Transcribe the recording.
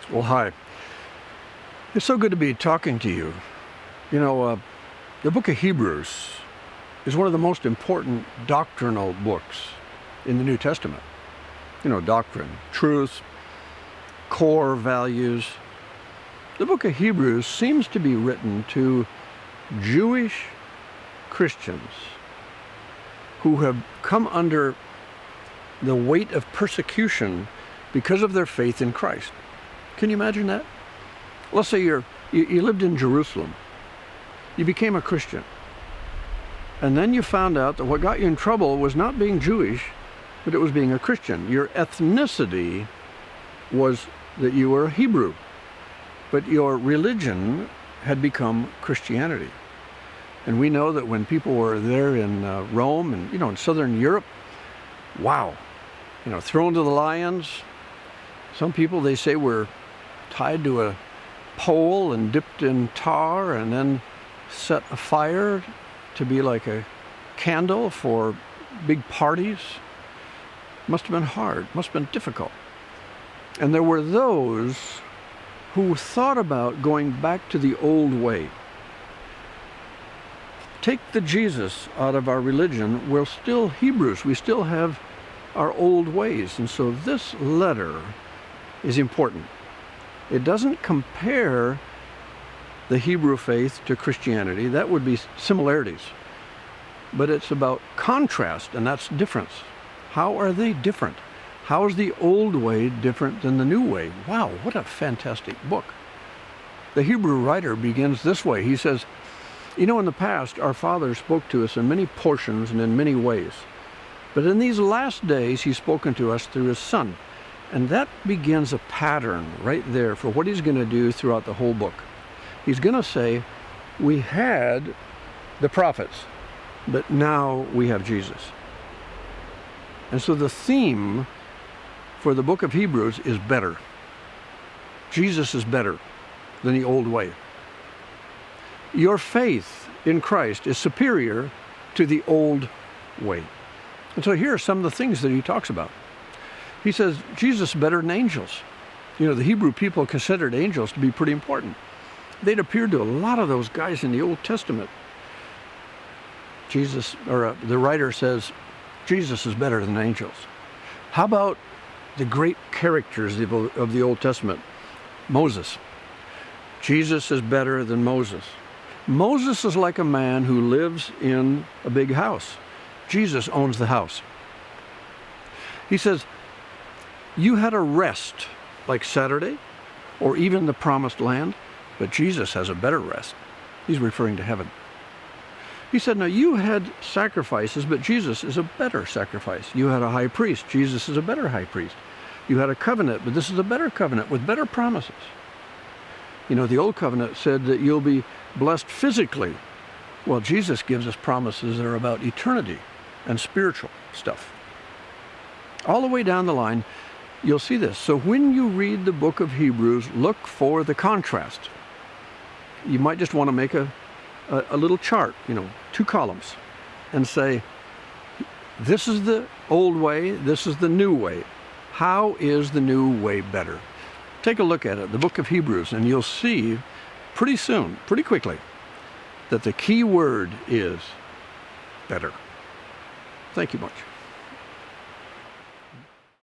Well, hi. It's so good to be talking to you. The book of Hebrews is one of the most important doctrinal books in the New Testament. Doctrine, truth, core values. The book of Hebrews seems to be written to Jewish Christians who have come under the weight of persecution because of their faith in Christ. Can you imagine that? Let's say you lived in Jerusalem. You became a Christian. And then you found out that what got you in trouble was not being Jewish, but it was being a Christian. Your ethnicity was that you were a Hebrew, but your religion had become Christianity. And we know that when people were there in Rome and, in Southern Europe, wow, thrown to the lions. Some people, they say, were tied to a pole and dipped in tar and then set afire to be like a candle for big parties. Must have been hard, must have been difficult. And there were those who thought about going back to the old way. Take the Jesus out of our religion, we're still Hebrews, we still have our old ways. And so this letter is important. It doesn't compare the Hebrew faith to Christianity. That would be similarities. But it's about contrast, and that's difference. How are they different? How is the old way different than the new way? Wow, what a fantastic book. The Hebrew writer begins this way. He says, in the past, our Father spoke to us in many portions and in many ways. But in these last days, He's spoken to us through His Son. And that begins a pattern right there for what He's going to do throughout the whole book. He's going to say, we had the prophets, but now we have Jesus. And so the theme for the book of Hebrews is better. Jesus is better than the old way. Your faith in Christ is superior to the old way. And so here are some of the things that he talks about. He says, Jesus is better than angels. The Hebrew people considered angels to be pretty important. They'd appeared to a lot of those guys in the Old Testament. The writer says, Jesus is better than angels. How about the great characters of the Old Testament? Moses. Jesus is better than Moses. Moses is like a man who lives in a big house. Jesus owns the house. He says, you had a rest like Saturday or even the promised land, but Jesus has a better rest. He's referring to heaven. He said, now you had sacrifices, but Jesus is a better sacrifice. You had a high priest. Jesus is a better high priest. You had a covenant, but this is a better covenant with better promises. The old covenant said that you'll be blessed physically. Well, Jesus gives us promises that are about eternity and spiritual stuff. All the way down the line, you'll see this. So when you read the book of Hebrews, look for the contrast. You might just want to make a little chart, 2 columns, and say, this is the old way, this is the new way. How is the new way better? Take a look at it, the book of Hebrews, and you'll see pretty soon, pretty quickly, that the key word is better. Thank you much.